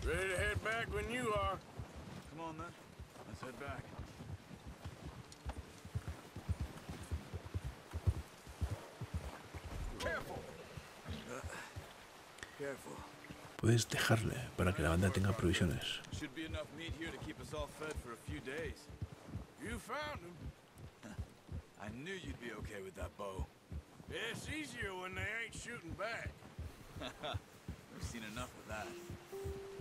Ready to head back when you are. Come on, then. Let's head back. Careful. Careful. Puedes dejarle para que la banda tenga provisiones. Should be enough meat here to keep us all fed for a few days. You found him. I knew you'd be okay with that bow. It's easier when they ain't shooting back. We've seen enough of that.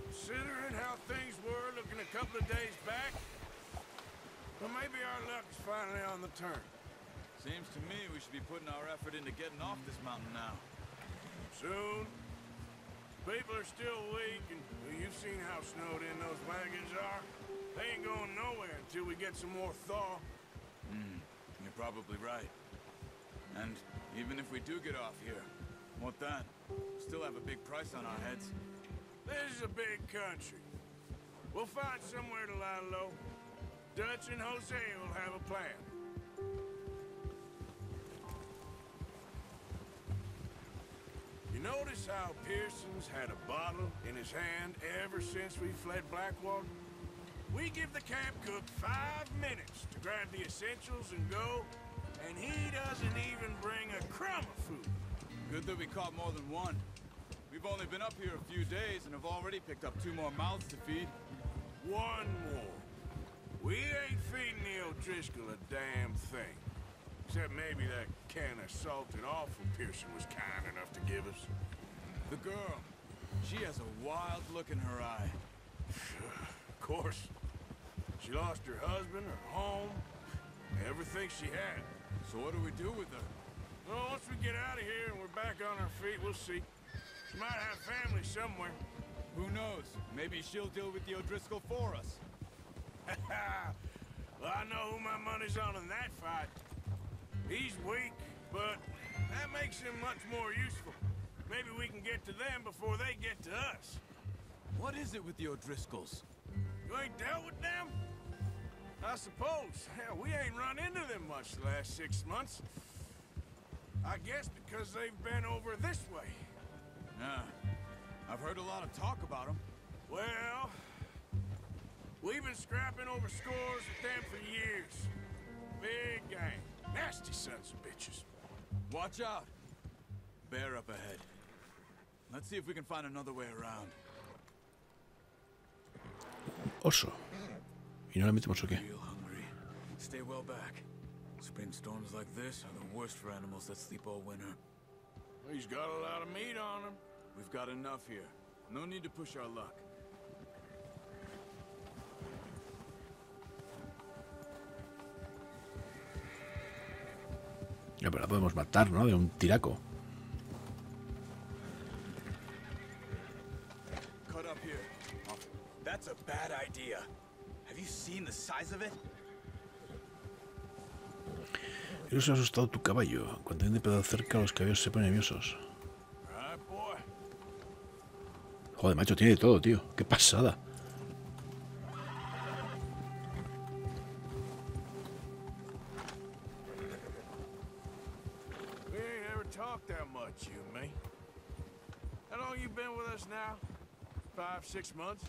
Considering how things were looking a couple of days back, well, maybe our luck's finally on the turn. Seems to me we should be putting our effort into getting off this mountain now. Soon. People are still weak, and you've seen how snowed in those wagons are. They ain't going nowhere until we get some more thaw. You're probably right. And even if we do get off here, what then? Still have a big price on our heads. This is a big country. We'll find somewhere to lie low. Dutch and Jose will have a plan. You notice how Pearson's had a bottle in his hand ever since we fled Blackwater? We give the camp cook 5 minutes to grab the essentials and go, and he doesn't even bring a crumb of food. Good that we caught more than one. We've only been up here a few days and have already picked up 2 more mouths to feed. 1 more. We ain't feeding the O'Driscoll a damn thing. Except maybe that can of salted offal Pearson was kind enough to give us. The girl, she has a wild look in her eye. Of course. She lost her husband, her home, everything she had. So what do we do with her? Well, once we get out of here and we're back on our feet, we'll see. She might have family somewhere. Who knows? Maybe she'll deal with the O'Driscoll for us. Well, I know who my money's on in that fight. He's weak, but that makes him much more useful. Maybe we can get to them before they get to us. What is it with the O'Driscolls? You ain't dealt with them? I suppose. Hell, we ain't run into them much the last 6 months. I guess because they've been over this way. Yeah, I've heard a lot of talk about them. Well, we've been scrapping over scores with them for years. Big gang. Nasty sons of bitches. Watch out. Bear up ahead. Let's see if we can find another way around. Oso. ¿Y no le metemos o qué? Real hungry. Stay well back. Spring storms like this are the worst for animals that sleep all winter. He's got a lot of meat on him. We've got enough here. No need to push our luck. Ya, pero la podemos matar, ¿no? De un tiraco. Cut up here. Oh, that's a bad idea. Have you seen the size of it? Eso ha asustado tu caballo. Cuando hay un depredador cerca, los caballos se ponen nerviosos. Joder, macho, tiene de todo, tío. Qué pasada. We ain't ever talked that much, you and me. How long you been with us now? 5, 6 months?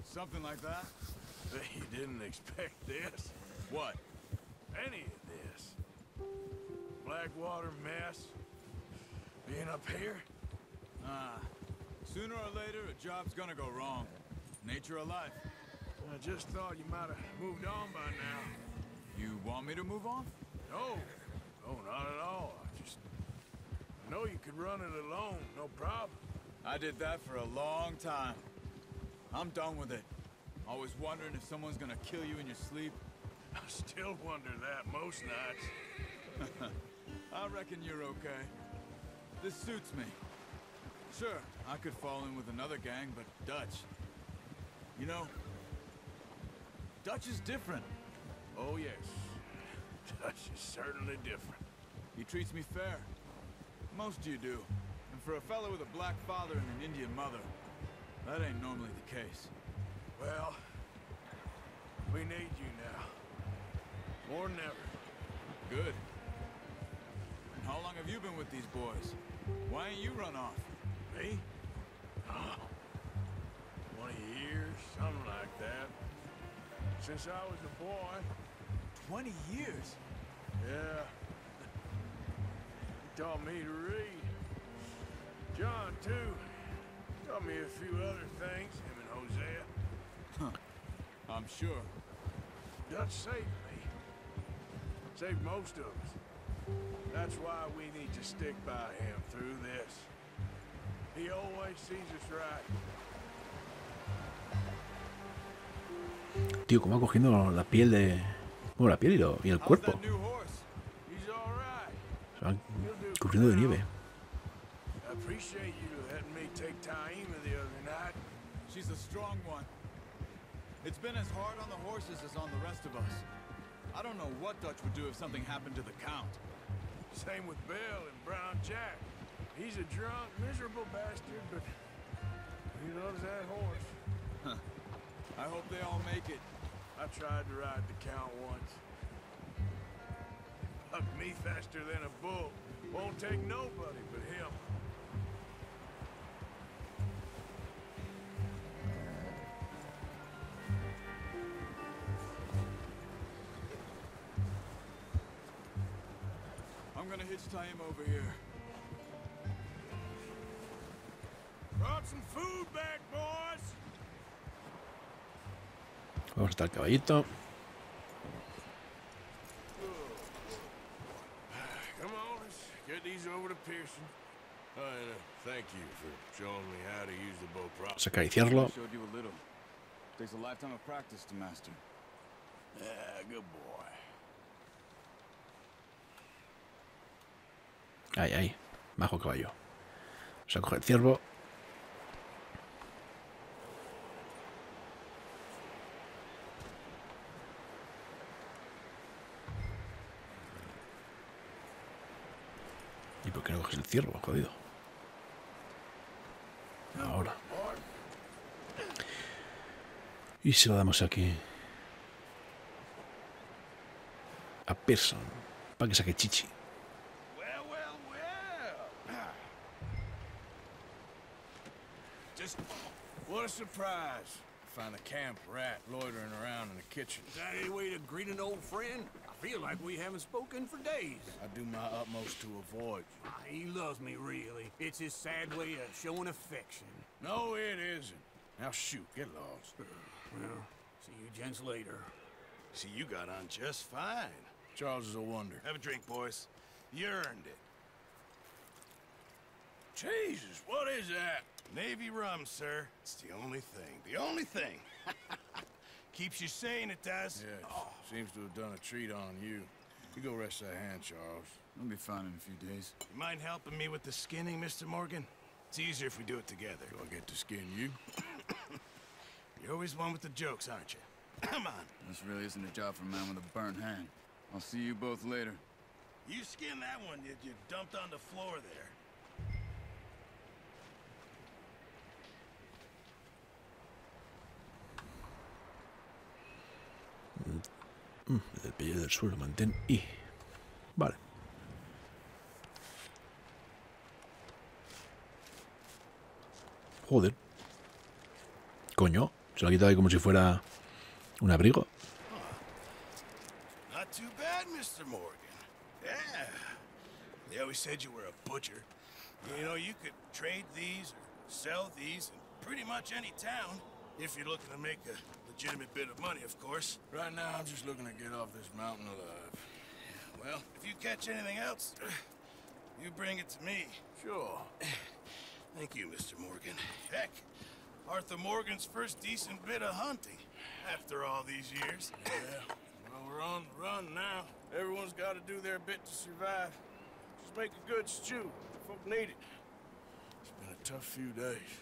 Something like that. Bet you didn't expect this. What? Any of this. Blackwater mess. Being up here. Sooner or later, a job's gonna go wrong. Nature of life. I just thought you might have moved on by now. You want me to move on? No. No, not at all. I know you could run it alone, no problem. I did that for a long time. I'm done with it. Always wondering if someone's gonna kill you in your sleep. I still wonder that most nights. I reckon you're okay. This suits me. Sure, I could fall in with another gang, but Dutch... You know, Dutch is different. Oh, yes. Dutch is certainly different. He treats me fair. Most of you do. And for a fellow with a black father and an Indian mother, that ain't normally the case. Well, we need you now. More than ever. Good. And how long have you been with these boys? Why ain't you run off? Me? Oh, 20 that. Since I was a boy. 20 years? Yeah. He taught me to read. John, too. Taught me a few other things, him and Hosea. Huh. I'm sure. Dutch saved me. Saved most of us. That's why we need to stick by him through this. He always sees us right. Tío, cómo va cogiendo la piel de... Bueno, la piel y el cuerpo. He's all right. Se van cubriendo de nieve. I appreciate you letting me take Taima the other night. She's a strong one. It's been as hard on the horses as on the rest of us. I don't know what Dutch would do if something happened to the Count. Same with Bill and Brown Jack. He's a drunk, miserable bastard, but he loves that horse. Huh. I hope they all make it. I tried to ride the Count once. Hugged me faster than a bull. Won't take nobody but him. I'm gonna hitch Taima over here. Brought some food back, boys. Vamos hasta el caballito. Come on, let's get these over to Pearson. And thank you for showing me how to use the bow properly. Vamos a acariciarlo. I showed you a little. Takes a lifetime of practice to master. Yeah, good boy. Ahí, ahí. Bajo caballo. Vamos a coger el ciervo. ¿Y por qué no coges el ciervo, jodido? Ahora. Y se lo damos aquí a Pearson para que saque chichi. Well, well, well. Just what a surprise. Find a camp rat loitering around in the kitchen. Is that any way to greet an old friend? I feel like we haven't spoken for days. I do my utmost to avoid you. He loves me, really. It's his sad way of showing affection. No, it isn't. Now shoot, get lost. Well, see you gents later. See, you got on just fine. Charles is a wonder. Have a drink, boys. You earned it. Jesus, what is that? Navy rum, sir. It's the only thing. The only thing. Keeps you sane, it does. Yes, seems to have done a treat on you. You go rest that hand, Charles. I'll be fine in a few days. You mind helping me with the skinning, Mr. Morgan? It's easier if we do it together. Do I get to skin you? You're always one with the jokes, aren't you? Come on. This really isn't a job for a man with a burnt hand. I'll see you both later. You skin that one that you dumped on the floor there. El pellejo del suelo, mantén I. Vale. Joder. Coño, se lo ha quitado ahí como si fuera un abrigo. Not too bad, Mr. Morgan. Yeah. They always said you were a butcher. You know, you could trade these or sell these in pretty much any town. If you're looking to make a legitimate bit of money, of course. Right now, I'm just looking to get off this mountain alive. Well, if you catch anything else, you bring it to me. Sure. Thank you, Mr. Morgan. Heck, Arthur Morgan's first decent bit of hunting after all these years. Yeah. Well, we're on the run now. Everyone's got to do their bit to survive. Just make a good stew. Folk need it. It's been a tough few days.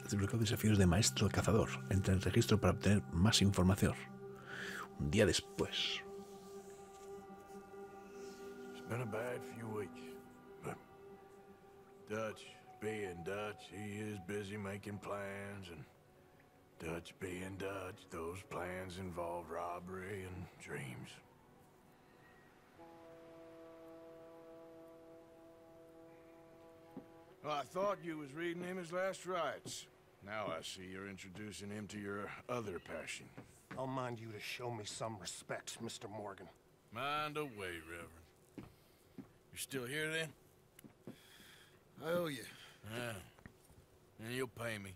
Desbloqueo desafíos de maestro cazador. Entra en el registro para obtener más información. Un día después. It's been a bad few weeks, but Dutch being Dutch, he is busy making plans, and Dutch being Dutch, those plans involve robbery and dreams. Well, I thought you was reading him his last rites. Now I see you're introducing him to your other passion. I'll mind you to show me some respect, Mr. Morgan. Mind away, Reverend. You still here, then? I owe you. Yeah. And you'll pay me.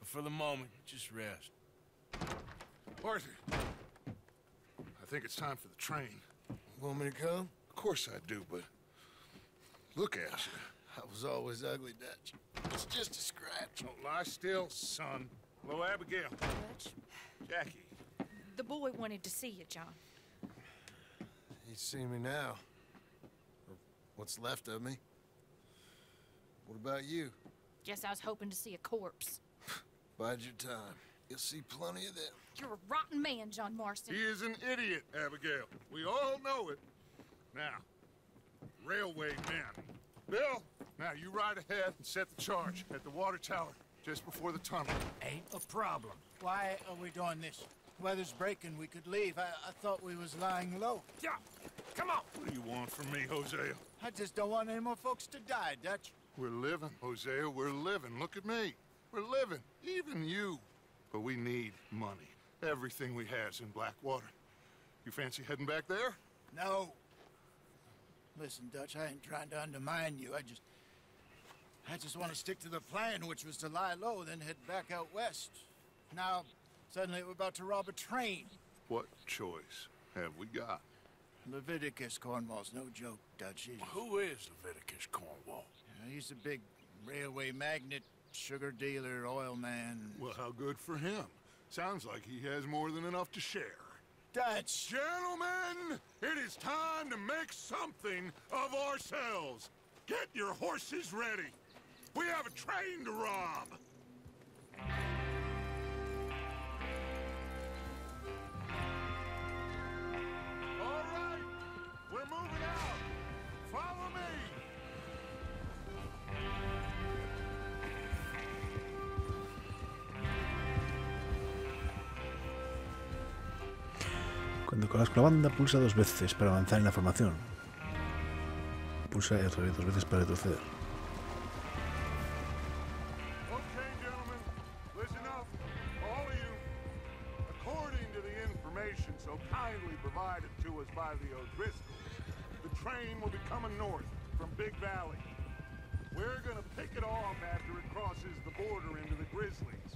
But for the moment, just rest. Arthur, I think it's time for the train. Want me to come? Of course I do, but look at you. I was always ugly, Dutch. It's just a scratch. Don't lie still, son. Hello, Abigail. Dutch, Jackie. the boy wanted to see you, John. He's seen me now. Or what's left of me. What about you? Guess I was hoping to see a corpse. Bide your time. You'll see plenty of them. You're a rotten man, John Marston. He is an idiot, Abigail. We all know it. Now, railway men. Bill, now you ride ahead and set the charge at the water tower just before the tunnel. Ain't a problem. Why are we doing this? Weather's breaking, we could leave. I thought we was lying low. Yeah, come on. What do you want from me, Hosea? I just don't want any more folks to die, Dutch. We're living, Hosea, we're living. Look at me. We're living, even you. But we need money. Everything we has in Blackwater. You fancy heading back there? No. Listen, Dutch, I ain't trying to undermine you. I just want to stick to the plan, which was to lie low, then head back out west. Now, suddenly we're about to rob a train. What choice have we got? Leviticus Cornwall's no joke, Dutch. Who is Leviticus Cornwall? He's a big railway magnate, sugar dealer, oil man. Well, how good for him. Sounds like he has more than enough to share. Dutch! Gentlemen, it is time to make something of ourselves. Get your horses ready. We have a train to rob. All right, we're moving out. Follow me. Cuando colabas con la banda, pulsa 2 veces para avanzar en la formación. Pulsa R 2 veces para retroceder. Okay, gentlemen, listen up, all of you. According to the information so kindly provided to us by the O'Driscolls, the train will be coming north from Big Valley. We're gonna pick it off after it crosses the border into the Grizzlies.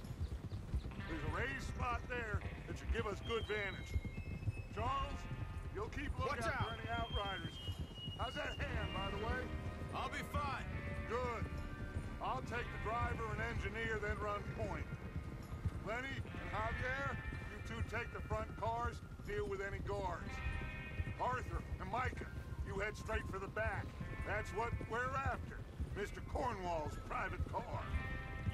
There's a raised spot there that should give us good vantage. Charles, you'll keep looking out for any outriders. How's that hand, by the way? I'll be fine. Good. I'll take the driver and engineer, then run point. Lenny and Javier, you two take the front cars, deal with any guards. Arthur and Micah, you head straight for the back. That's what we're after. Mr. Cornwall's private car.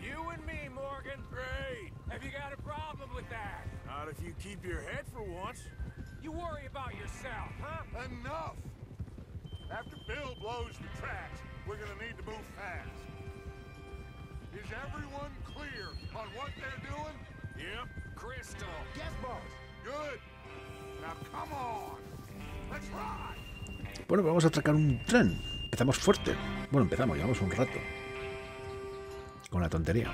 You and me, Morgan. Great. Have you got a problem with that? Not if you keep your head for once. You worry about yourself, huh? Enough! After Bill blows the tracks, we're gonna need to move fast. Is everyone clear on what they're doing? Yep. Crystal. Yes, boss. Good. Now come on. Let's ride. Bueno, pues vamos a atracar un tren. Empezamos fuerte. Bueno, empezamos, llevamos un rato. Con la tontería.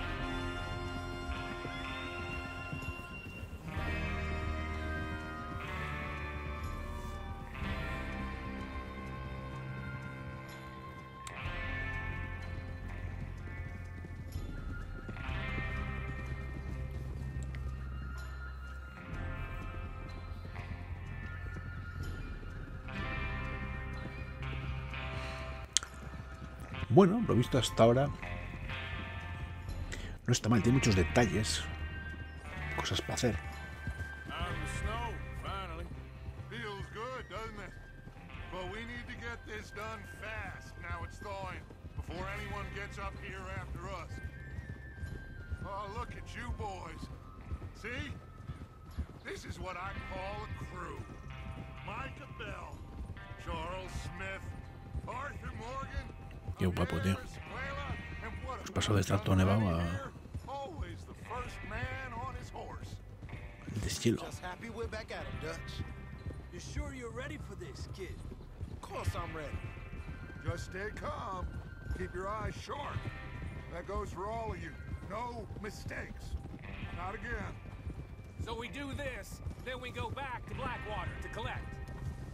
Bueno, lo visto hasta ahora no está mal, tiene muchos detalles, cosas para hacer. Out of the snow, finally. Feels good, doesn't it? But we need to get this done fast. Now it's thawing, before anyone gets up here after us. Oh, look at you boys. See? This is what I call a crew. Micah Bell, Charles Smith, Arthur Morgan. Qué guapo, tío. Pues pasó de estar todo nevado a el deshielo. Just happy we're back at him, Dutch. You sure you're ready for this, kid? Of course I'm ready. Just stay calm. Keep your eyes sharp. That goes for all of you. No mistakes. Not again. So we do this, then we go back to Blackwater to collect.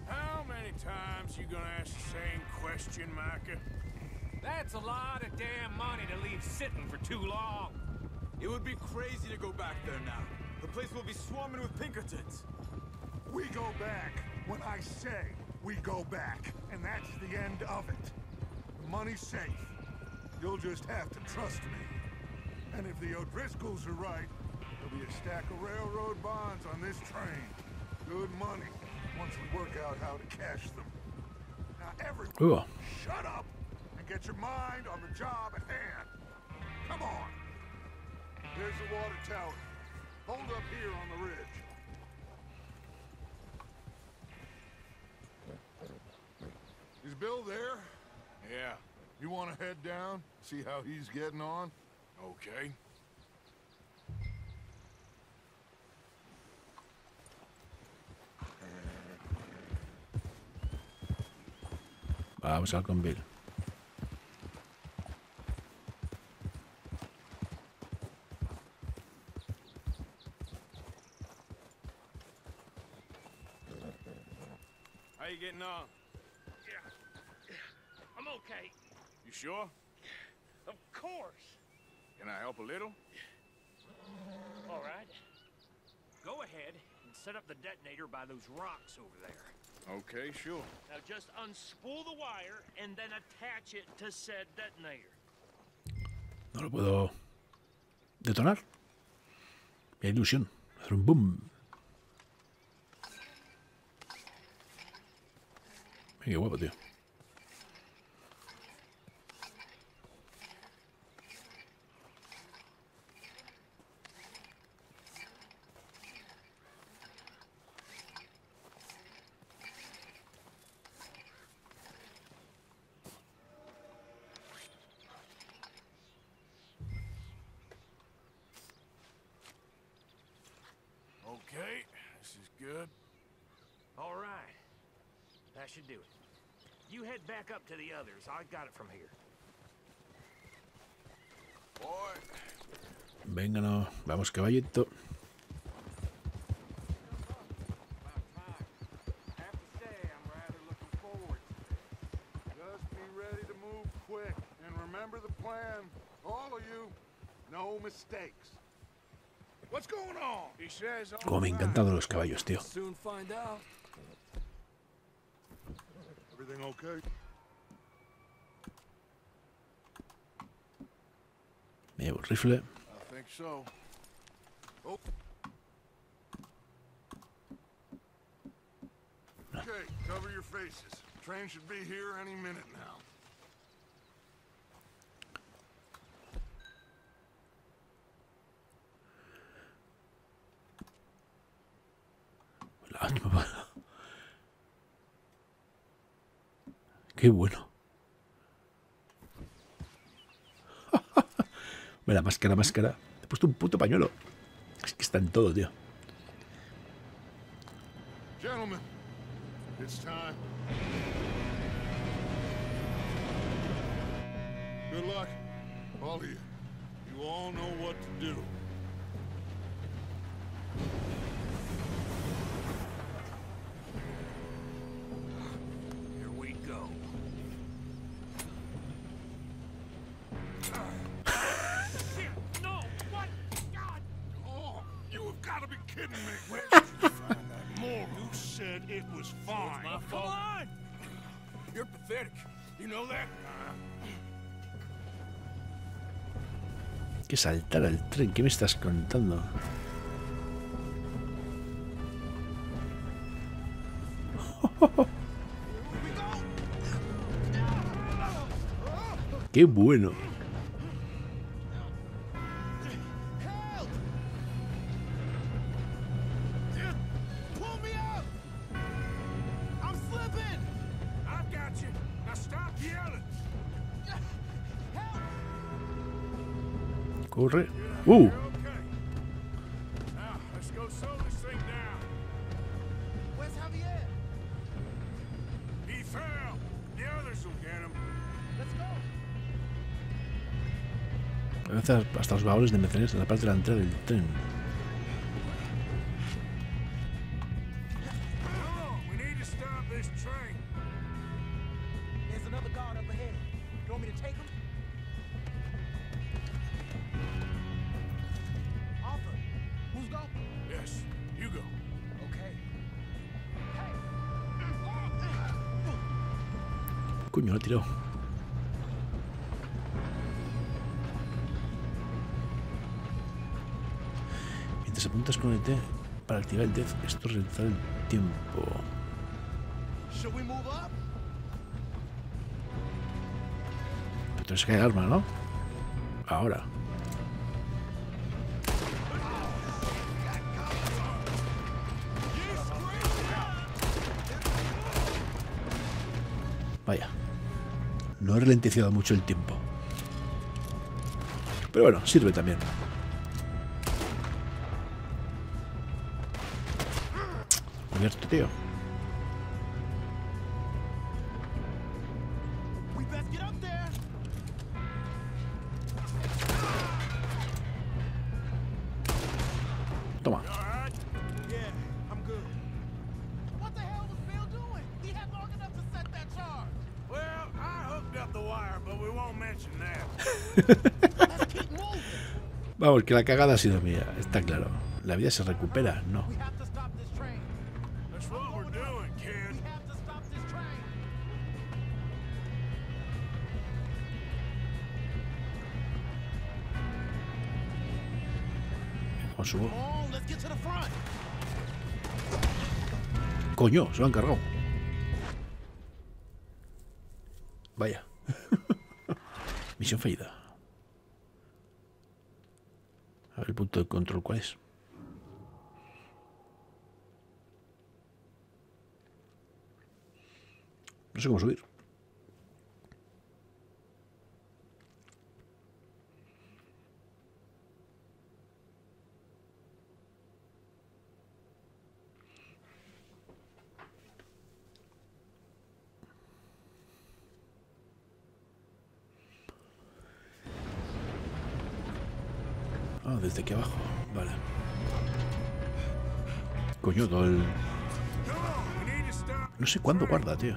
How many times you gonna ask the same question, Micah? That's a lot of damn money to leave sitting for too long. It would be crazy to go back there now. The place will be swarming with Pinkertons. We go back when I say we go back, and that's the end of it. The money's safe. You'll just have to trust me. And if the O'Driscolls are right, there'll be a stack of railroad bonds on this train. Good money, once we work out how to cash them. Now everyone, shut up and get your mind on the job at hand. Come on. There's the water tower. Hold up here on the ridge. Is Bill there? Yeah, You want to head down, see how he's getting on? okay. Vamos a con Bill. How you getting on? I'm okay. You sure? Of course. Can I help a little? All right. Go ahead and set up the detonator by those rocks over there. Okay, sure. Now just unspool the wire and then attach it to said detonator. No lo puedo detonar. Mi ilusión. Hacer un boom. Qué guapo, tío. Okay, this is good. All right. That should do it. You head back up to the others. I got it from here. Boy. Venga, no. Vamos, caballito. Just be ready to move quick, and remember the plan. All of you, no mistakes. What's going on? He says all Como me encantan los caballos, tío. Soon find out. Everything okay? Me llevo el rifle. I think so. Oh. Okay, cover your faces. Train should be here any minute now. Qué bueno. La máscara. He puesto un puto pañuelo. Es que está en todo, tío. Gentlemen, it's time. Good luck, all of you. You all know what to do. Here we go. Shit, no! What? God! Oh, you have got to be kidding me. Where did you find that moron? You said it was fine. My fault. Come on! You're pathetic. You know that? Que saltar al tren. ¿Qué me estás contando? ¡Qué bueno! Pull me up! I'm slipping! I've got you. Now stop yelling. Corre. You're okay. Now, let's go slow this thing down. Where's Javier? He fell. The others will get him. Let's go. A veces hasta los vagones de mercenarios en la parte delantera del tren. Coño, lo he tirado. Mientras apuntas con el T para activar el death, esto es realizar el tiempo. Pero tienes que caer arma, ¿no? Ahora. Vaya. No he ralentizado mucho el tiempo. Pero bueno, sirve también. Abierto, tío. Toma. Vamos, que la cagada ha sido mía, está claro. La vida se recupera, no. ¿Cómo subo? Coño, se lo han cargado. Vaya. Misión fallida. A ver el punto de control, ¿cuál es? No sé cómo subir. Ah, desde aquí abajo. Vale. Coño, todo el... No sé cuándo guarda, tío.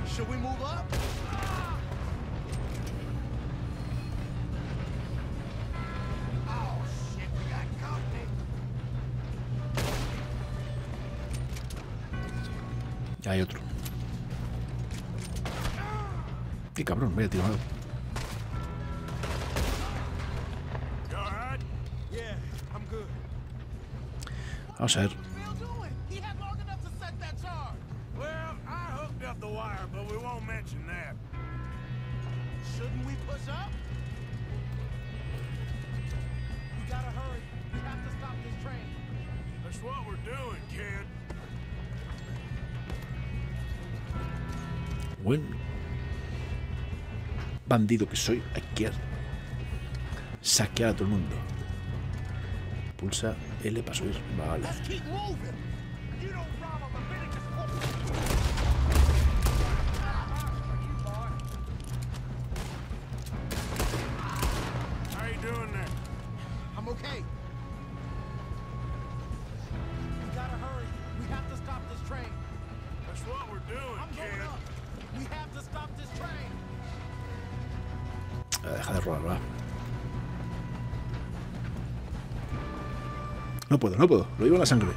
Should we move up? Oh shit, we got company. Ya hay otro. Qué cabrón, vaya tirado. Vamos a ver. Shouldn't we push up? We gotta hurry. We have to stop this train. That's what we're doing, kid. Buen bandido que soy, hay que saquear a todo el mundo. Pulsa L para subir. Vale. Let's keep moving. You don't rob a Leviticus. How you doing there? I'm okay. We gotta hurry. We have to stop this train. That's what we're doing, I'm kid. going up. We have to stop this train. Deja de robar, va. No puedo, no puedo. Lo llevo en la sangre.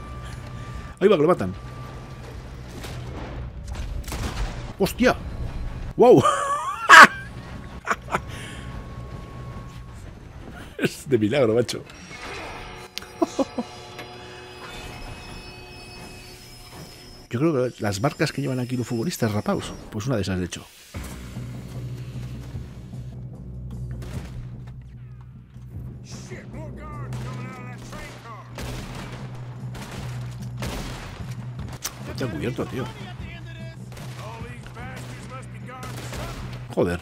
Ahí va, que lo matan. ¡Hostia! ¡Wow! Es de milagro, macho. Yo creo que las marcas que llevan aquí los futbolistas rapados, pues una de esas de hecho. Te he cubierto, tío. Joder.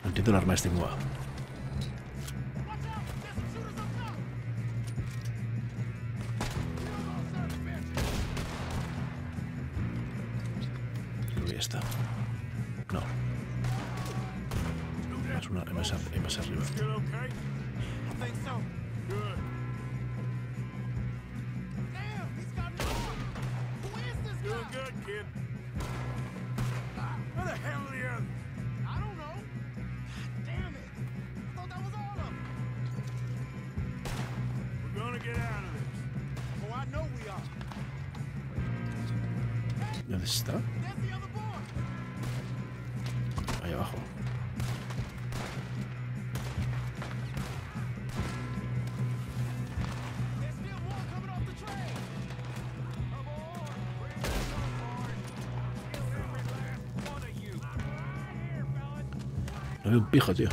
No entiendo el arma este nueva. Creo que ya está. No. Es más arriba. ¿Dónde está? Ahí abajo. No veo un pijo, tío.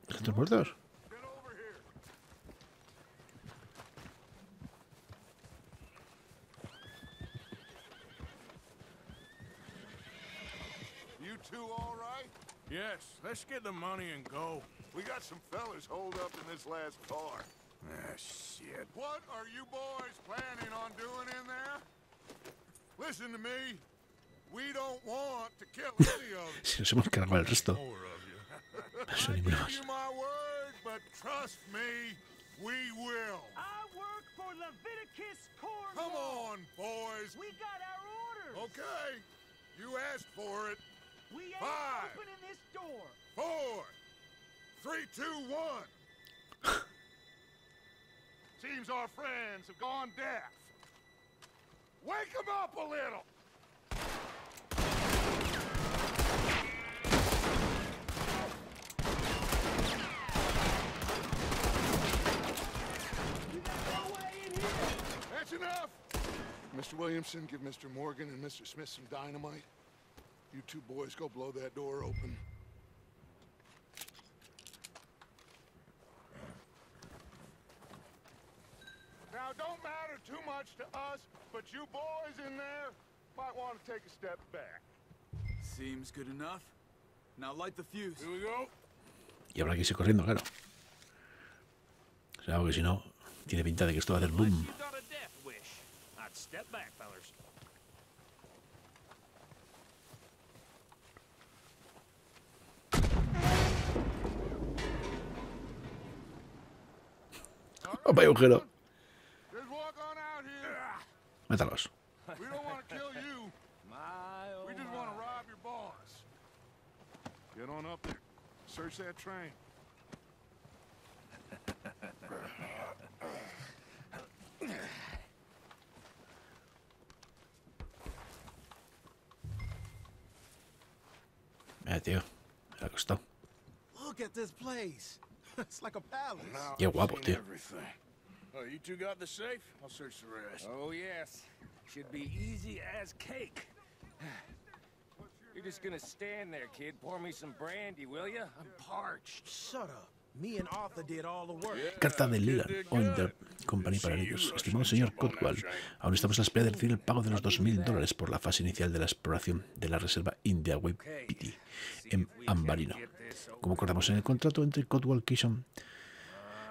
¿Están muertos? You two all right? Yes, let's get the money and go. We got some fellas holed up in this last car. Ah, shit. What are you boys planning on doing in there? Listen to me. We don't want to kill any of you. Si nos hemos cargado el resto. I give you my word, but trust me, we will. I work for Leviticus Corps. Come on, boys. We got our orders. Okay, you asked for it. We ain't 5, opening this door. 4, 3, 2, 1. Seems our friends have gone deaf. Wake them up a little. That's enough. Mr. Williamson, give Mr. Morgan and Mr. Smith some dynamite. You two boys go blow that door open. Now, don't matter too much to us, but you boys in there might want to take a step back. Seems good enough. Now light the fuse. Here we go. Y habrá que irse corriendo, claro. O sea, porque si no, tiene pinta de que esto va a hacer boom. ¡Opa, hay agujero! Métalos. We don't want to kill you. We just want to rob your boss. Get on up there. Search that train. Tío, me ha costado. Look at this place. It's like a palace. Qué guapo, tío. Oh, you two got the safe? I'll search the rest. Oh, yes. Should be easy as cake. You're just gonna stand there, kid. Pour me some brandy, will you? I'm parched. Shut up. Me and Arthur did all the work. Carta de Leland o Inter Company para ellos. Estimado señor Cotwell, aún estamos a la espera de recibir el pago de los $2.000 por la fase inicial de la exploración de la reserva India Wapiti en Ambarino. Como acordamos en el contrato entre Cotwell Kison,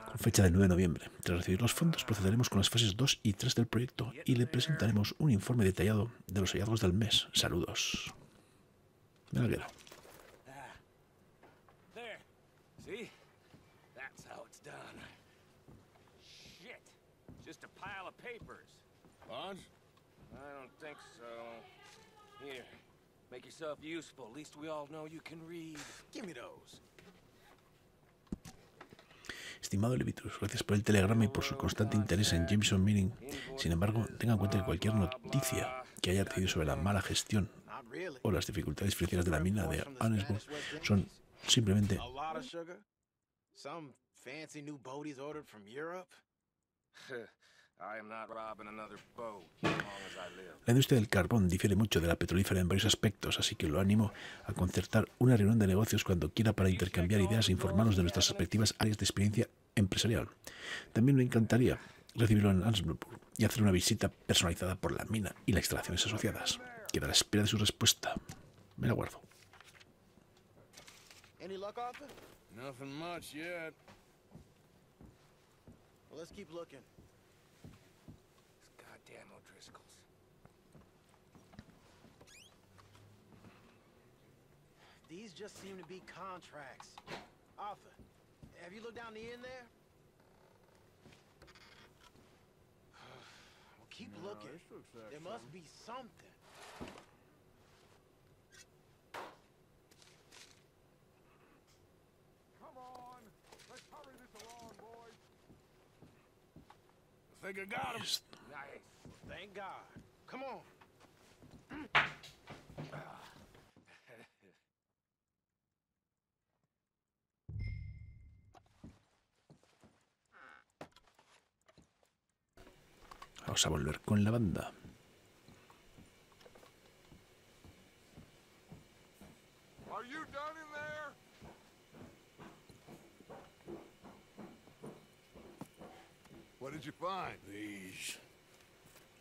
con fecha del 9 de noviembre. Tras recibir los fondos, procederemos con las fases 2 y 3 del proyecto y le presentaremos un informe detallado de los hallazgos del mes. Saludos. Me la quedo. There. See? That's how it's done. Shit. Just a pile of papers. Bonds? I don't think so. Here. Make yourself useful. At least we all know you can read. Give me those. Estimado Levitus, gracias por el telegrama y por su constante interés en Jameson Meaning. Sin embargo, tenga en cuenta que cualquier noticia que haya recibido sobre la mala gestión o las dificultades financieras de la mina de Annesburg son simplemente La industria del carbón difiere mucho de la petrolífera en varios aspectos, así que lo animo a concertar una reunión de negocios cuando quiera para intercambiar ideas e informarnos de nuestras respectivas áreas de experiencia empresarial. También me encantaría recibirlo en Annesburg y hacer una visita personalizada por la mina y las instalaciones asociadas. Queda a la espera de su respuesta. Me la guardo. Nothing much yet. Well, let's keep looking. Goddamn O'Driscolls. These just seem to be contracts. Arthur, have you looked down the end there? Well, keep looking. There must be something. Come on, let's hurry this along, boys. I think I got him. Nice. Thank God. Come on. Vamos a volver con la banda. Are you done in there? What did you find? These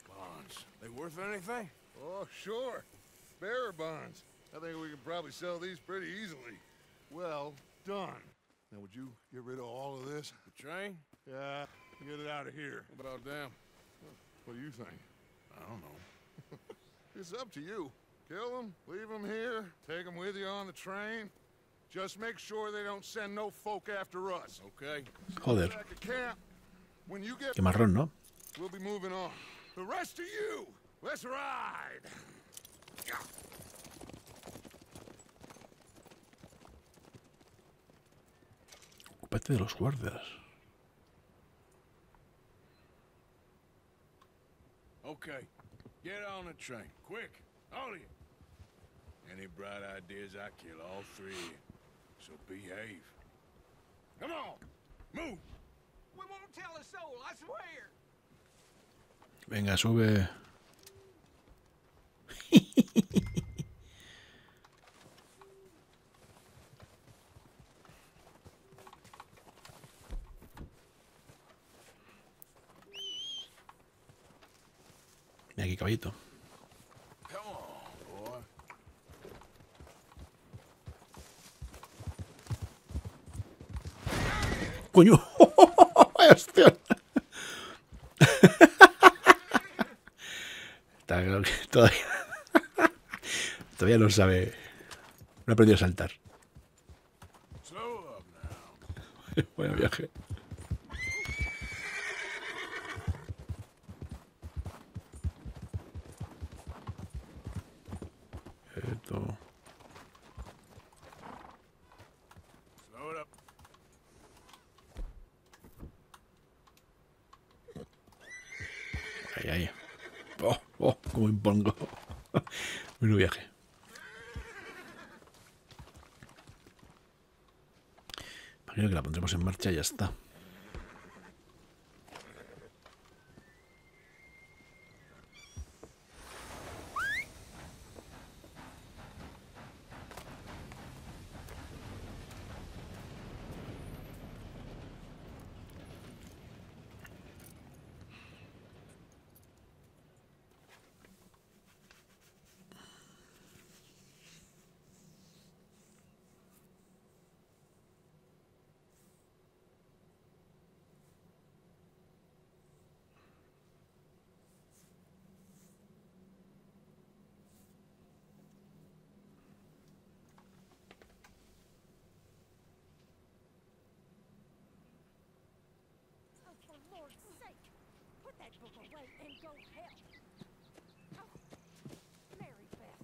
bonds. They worth anything? Oh, sure. Bearer bonds. I think we can probably sell these pretty easily. Well done. Now, would you get rid of all of this? The train? Yeah, get it out of here. What about them? What do you think? I don't know. It's up to you. Kill them, leave them here, take them with you on the train. Just make sure they don't send no folk after us. Okay. Joder, Back to camp. When you get qué marrón, ¿no? we'll be moving on. The rest of you, let's ride. Ocúpate de los guardias. Okay. Get on the train. Quick. All of you. Any bright ideas, I kill all three of you. So behave. Come on. Move. We won't tell a soul, I swear. Venga, sube. Mira aquí, caballito. Come on, boy. ¡Coño! ¡Hostia! Está claro que todavía no sabe. No ha aprendido a saltar. Slow up now. Buen viaje. Esto. Slow it up. Ahí, ahí. Oh, como impongo. Buen viaje. Imagino que la pondremos en marcha y ya está. For Lord's sake, put that book away and go help. Oh, Mary Beth.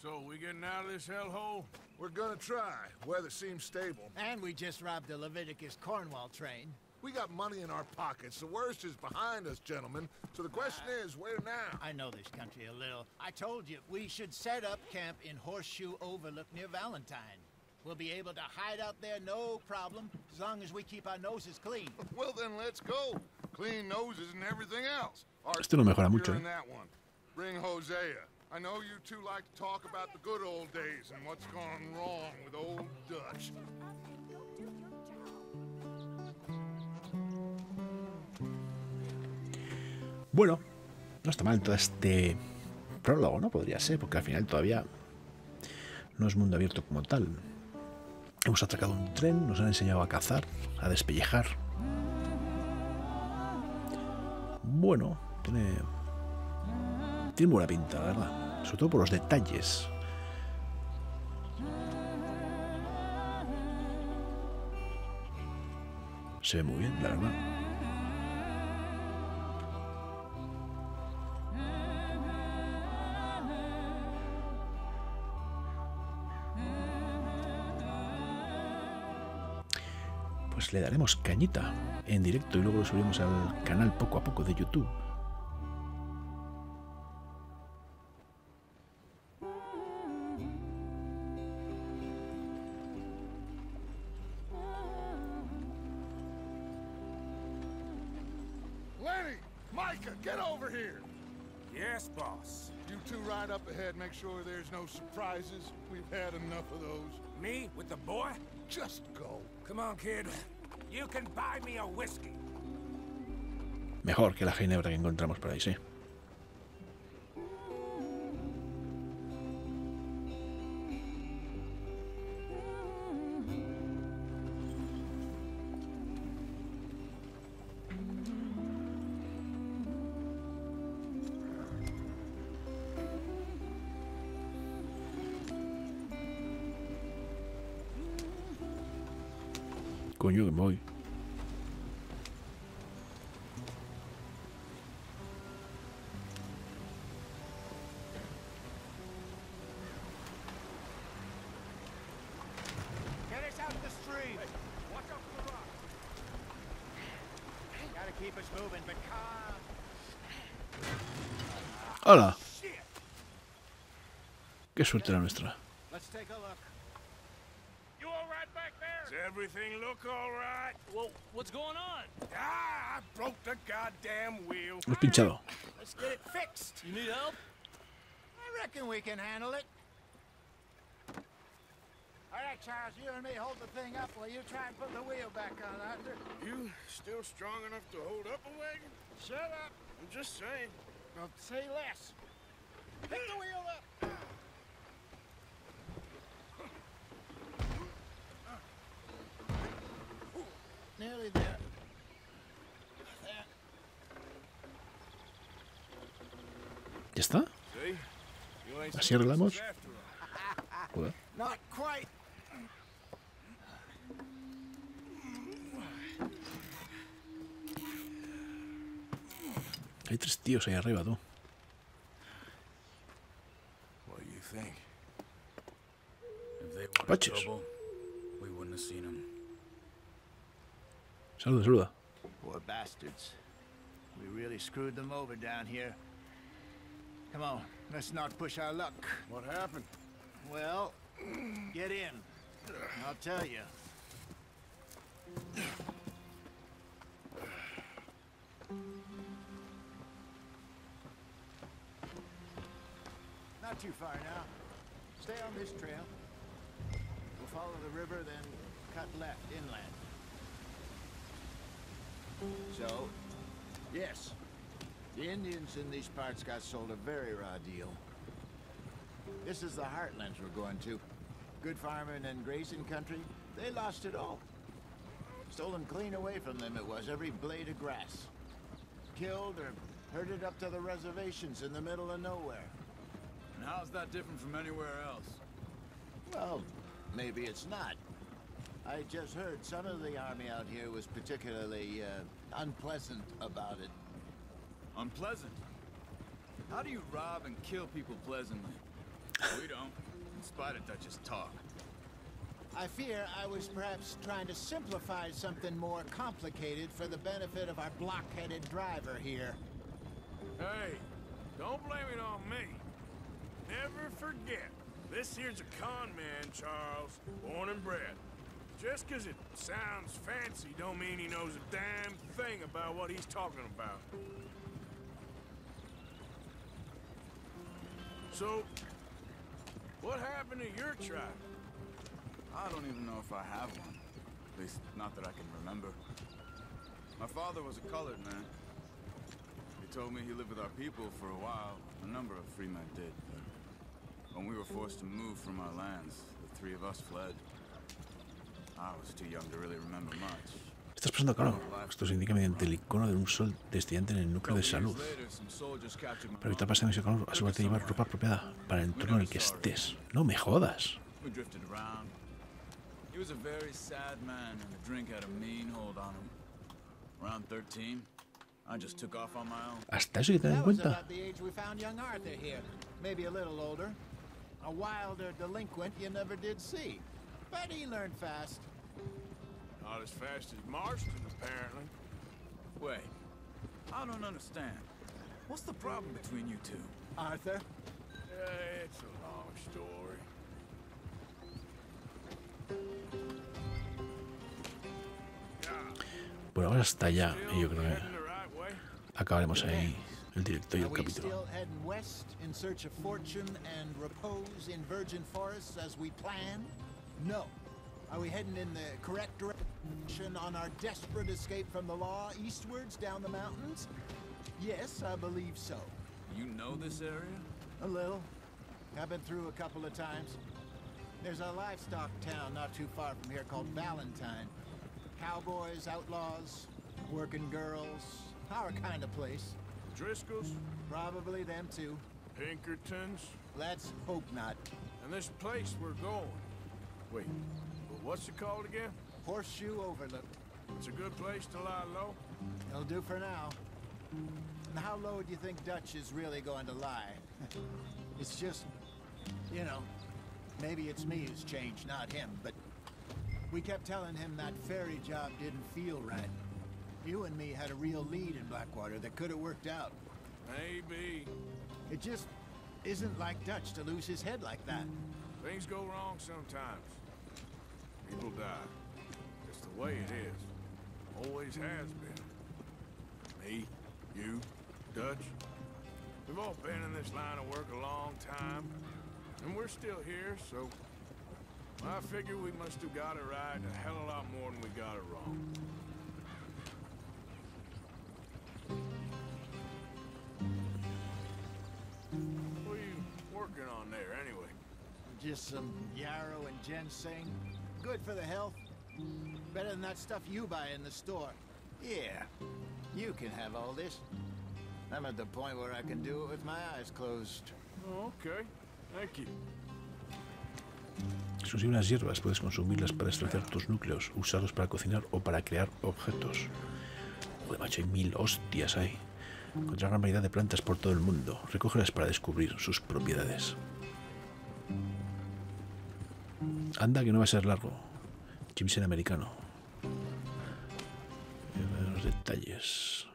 So, we getting out of this hellhole? We're gonna try. Weather seems stable. And we just robbed the Leviticus Cornwall train. We got money in our pockets. The worst is behind us, gentlemen. So the question is, where now? I know this country a little. I told you, we should set up camp in Horseshoe Overlook near Valentine. We'll be able to hide out there, no problem, as long as we keep our noses clean. Well, then let's go. Clean noses and everything else. Esto no mejora mucho, You're in that one. Bring Hosea. I know you two like to talk about the good old days and what's gone wrong with old Dutch. Bueno, no está mal todo este prólogo, ¿no? Podría ser, porque al final todavía no es mundo abierto como tal. Hemos atracado un tren, nos han enseñado a cazar, a despellejar. Bueno, tiene buena pinta, la verdad. Sobre todo por los detalles. Se ve muy bien, la verdad. Pues le daremos cañita en directo y luego lo subimos al canal poco a poco de YouTube. Lenny! Micah, get over here! Yes, boss. You two ride up ahead, make sure there's no surprises. We've had enough of those. Me with the boy? Just go. Come on, kid. You can buy me a whiskey. Mejor que la ginebra que encontramos por ahí, sí. Coño, que me voy. Get us out the stream. Watch out for the rock. Gotta keep us moving, but calm. ¡Hola! Qué suerte la nuestra. Let's take a look. You all right back there? Does everything look all right? Well, what's going on? Ah, I broke the goddamn wheel. Hemos pinchado. Let's get it fixed. You need help? I reckon we can handle it. All right, Charles, you and me hold the thing up while you try and put the wheel back on, Arthur. You still strong enough to hold up a wagon? Shut up. I'm just saying. Well, say less. Pick the wheel up. Nearly there. ¿Ya está? See? You ain't ¿Así arreglamos? after all. Joder. Not quite. Hay 3 tíos ahí arriba, tú. What do you think? If they wanted Apaches. trouble, we wouldn't have seen them. Saluda, saluda. Poor bastards. We really screwed them over down here. Come on, let's not push our luck. What happened? Well, get in. I'll tell you. Not too far now. Stay on this trail. We'll follow the river, then cut left inland. So, yes, the Indians in these parts got sold a very raw deal. This is the heartlands we're going to. Good farming and grazing country, they lost it all. Stolen clean away from them it was, every blade of grass. Killed or herded up to the reservations in the middle of nowhere. And how's that different from anywhere else? Well, maybe it's not. I just heard some of the army out here was particularly unpleasant about it. Unpleasant? How do you rob and kill people pleasantly? We don't, in spite of Dutch's talk. I fear I was perhaps trying to simplify something more complicated for the benefit of our block-headed driver here. Hey, don't blame it on me. Never forget, this here's a con man, Charles, born and bred. Just 'cause it sounds fancy don't mean he knows a damn thing about what he's talking about. So, what happened to your tribe? I don't even know if I have one. At least, not that I can remember. My father was a colored man. He told me he lived with our people for a while. A number of free men did. But when we were forced to move from our lands, the three of us fled. I was too young to really remember much. Estás pasando calor. Esto se indica mediante el icono de un sol destellante en el núcleo de salud. Para evitar pasar ese calor, asegúrate de llevar ropa apropiada para el entorno en el que estés. No me jodas. We drifted around. He was a very sad man, and the drink had a mean hold on him. Around 13, I just took off on my own. Hasta eso hay que tener en That was cuenta. about the age we found young Arthur here. Maybe a little older. A wilder delinquent you never did see. But he learned fast. Not as fast as Marston, apparently. Wait, I don't understand. What's the problem between you two? Arthur? It's a long story. Bueno, ahora hasta allá. Y yo creo que Heading the right way? acabaremos ahí el directo y Are el we capítulo. still heading west in search of fortune and repose in virgin forests as we planned? No. Are we heading in the correct direction on our desperate escape from the law eastwards down the mountains? Yes, I believe so. You know this area? A little. I've been through a couple of times. There's a livestock town not too far from here called Valentine. Cowboys, outlaws, working girls, our kind of place. Driscoll's? Probably them too. Pinkertons? Let's hope not. And this place we're going. Wait, but what's it called again? Horseshoe Overlook. It's a good place to lie low? It'll do for now. And how low do you think Dutch is really going to lie? It's just, you know, maybe it's me who's changed, not him, but we kept telling him that ferry job didn't feel right. You and me had a real lead in Blackwater that could have worked out. Maybe. It just isn't like Dutch to lose his head like that. Things go wrong sometimes. People die. It's the way it is. Always has been. Me, you, Dutch. We've all been in this line of work a long time. And we're still here, so I figure we must have got it right a hell of a lot more than we got it wrong. What are you working on there, anyway? Just some yarrow and ginseng. Good for the health. Better than that stuff you buy in the store. Yeah, you can have all this. I'm at the point where I can do it with my eyes closed. Oh, okay. Thank you. Son unas hierbas, puedes consumirlas para establecer tus núcleos, usarlos para cocinar o para crear objetos. Joder, macho, hay 1000 hostias ahí. Encontrar gran variedad de plantas por todo el mundo. Recógelas para descubrir sus propiedades. Anda, que no va a ser largo. Jameson americano. Los detalles.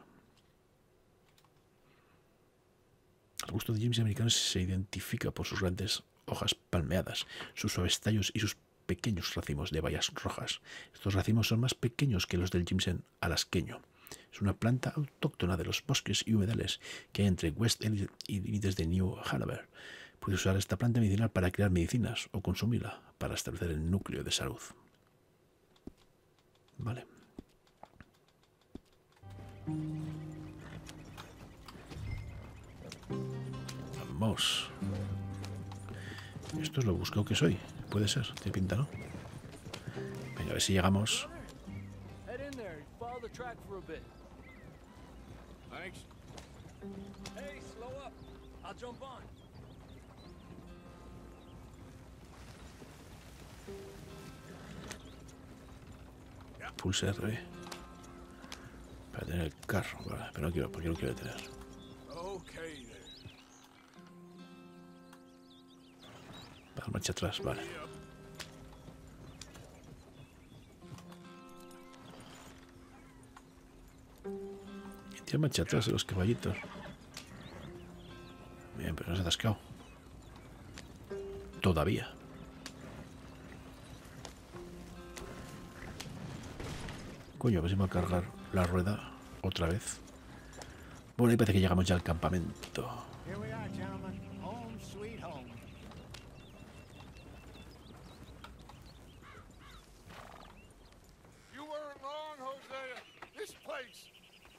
El gusto de Jameson americano se identifica por sus grandes hojas palmeadas, sus suaves tallos y sus pequeños racimos de bayas rojas. Estos racimos son más pequeños que los del Jameson alasqueño. Es una planta autóctona de los bosques y humedales que hay entre West End y límites de New Hanover. Puedes usar esta planta medicinal para crear medicinas o consumirla para establecer el núcleo de salud. Vale. Vamos. Esto es lo buscado que soy. Puede ser, tiene pinta, ¿no? Venga, a ver si llegamos. Thanks. Hey, slow up. I'll jump on. Pulse R para tener el carro, vale, pero no quiero, porque no quiero tener. Okay there. Para marcha atrás, vale. Ya marcha atrás de los caballitos. Bien, pero no se ha atascado. Todavía. Coño, a ver si me va a cargar la rueda otra vez. Bueno, ahí parece que llegamos ya al campamento. Here we are, gentlemen. Home sweet home. You weren't wrong, Hosea. This place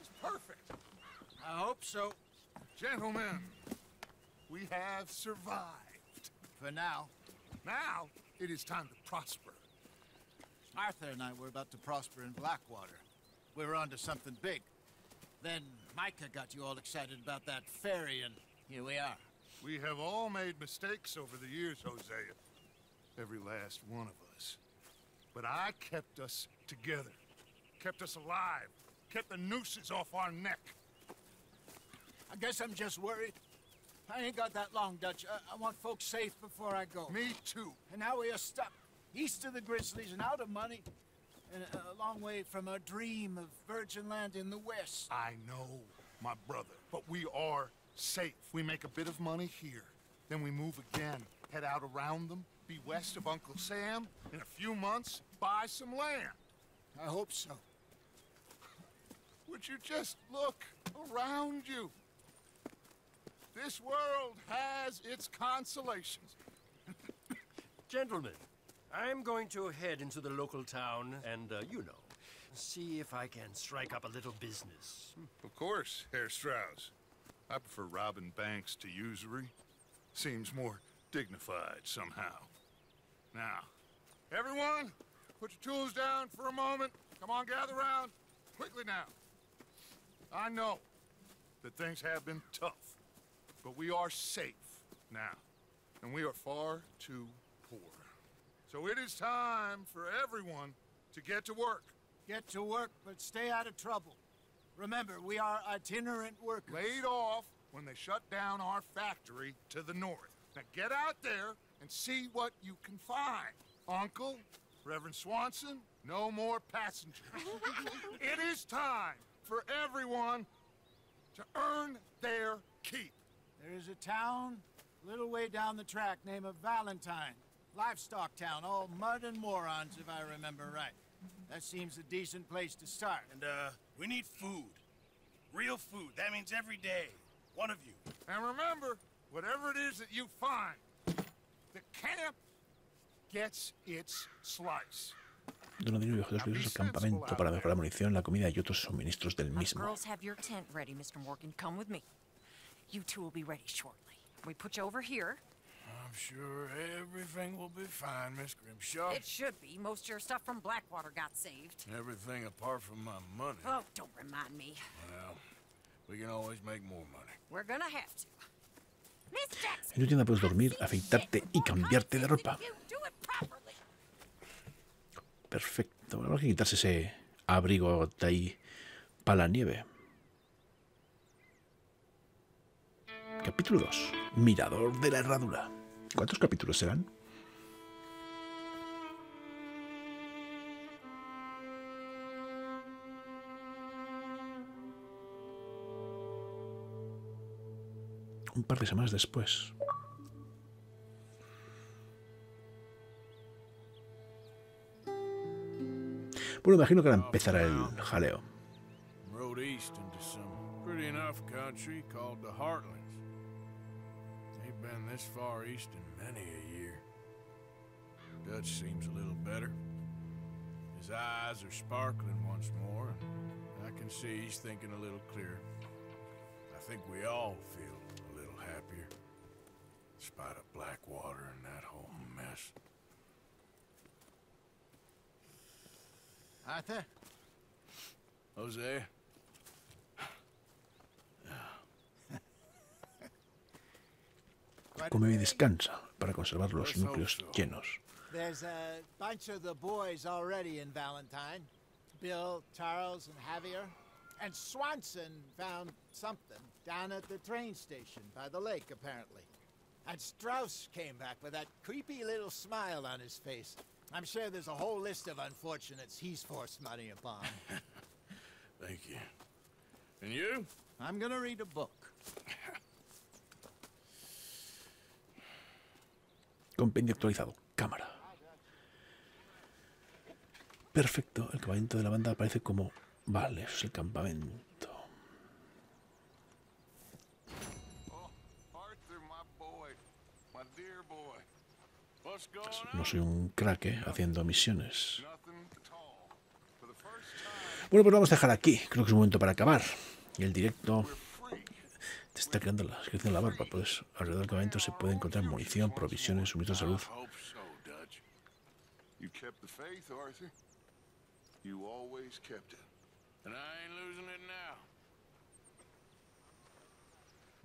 is perfect. I hope so. Gentlemen, we have survived. For now. Now, it is time to prosper. Arthur and I were about to prosper in Blackwater. We were onto something big. Then Micah got you all excited about that ferry, and here we are. We have all made mistakes over the years, Hosea. Every last one of us. But I kept us together. Kept us alive. Kept the nooses off our neck. I guess I'm just worried. I ain't got that long, Dutch. I want folks safe before I go. Me too. And now we are stuck east of the Grizzlies and out of money, and a long way from our dream of virgin land in the west. I know, my brother, but we are safe. We make a bit of money here, then we move again, head out around them, be west of Uncle Sam, in a few months, buy some land. I hope so. Would you just look around you? This world has its consolations. Gentlemen, I'm going to head into the local town and, you know, see if I can strike up a little business. Of course, Herr Strauss. I prefer robbing banks to usury. Seems more dignified somehow. Now, everyone, put your tools down for a moment. Come on, gather round. Quickly now. I know that things have been tough, but we are safe now, and we are far too poor. So it is time for everyone to get to work. Get to work, but stay out of trouble. Remember, we are itinerant workers. Laid off when they shut down our factory to the north. Now get out there and see what you can find. Uncle, Reverend Swanson, no more passengers. It is time for everyone to earn their keep. There is a town a little way down the track named Valentine. Livestock town, all mud and morons, if I remember right. That seems a decent place to start. And, we need food. Real food. That means every day. One of you. And remember, whatever it is that you find, the camp gets its slice. Dono dinero y objetos valiosos al campamento para mejorar la munición, la comida y otros suministros del mismo. Girls have your tent ready, Mr. Morgan. Come with me. You two will be ready shortly. We put you over here. I'm sure everything will be fine, Miss Grimshaw. It should be. Most of your stuff from Blackwater got saved. Everything apart from my money. Oh, don't remind me. Well, we can always make more money. We're gonna have to. Miss Jackson. En tu tienda puedes dormir, afeitarte y cambiarte de ropa. Perfecto. Vamos a quitarse ese abrigo de ahí para la nieve. Capítulo 2. Mirador de la herradura. ¿Cuántos capítulos serán? Un par de semanas después. Bueno, imagino que ahora empezará el jaleo. Rode east into some pretty enough country called the Heartlands. Ain't been this far east in many a year. Dutch seems a little better. His eyes are sparkling once more, and I can see he's thinking a little clearer. I think we all feel a little happier, in spite of Blackwater and that whole mess. Arthur? Jose? Come y descansa para conservar los núcleos llenos. There's a bunch of the boys already in Valentine. Bill, Charles, and Javier. And Swanson found something down at the train station by the lake, apparently. And Strauss came back with that creepy little smile on his face. I'm sure there's a whole list of unfortunates he's forced money upon. Thank you. And you? I'm gonna read a book. Compendio actualizado. Cámara. Perfecto. El campamento de la banda aparece como... Vale, eso es el campamento. No soy un crack, haciendo misiones. Bueno, pues vamos a dejar aquí. Creo que es un momento para acabar. Y el directo... Te está creando la barba. Pues alrededor del campamento se puede encontrar munición, provisiones, suministros de salud.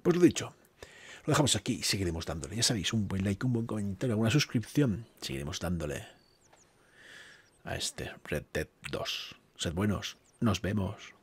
Pues lo dicho. Lo dejamos aquí y seguiremos dándole. Ya sabéis, un buen like, un buen comentario, alguna suscripción. Seguiremos dándole a este Red Dead 2. Sed buenos. Nos vemos.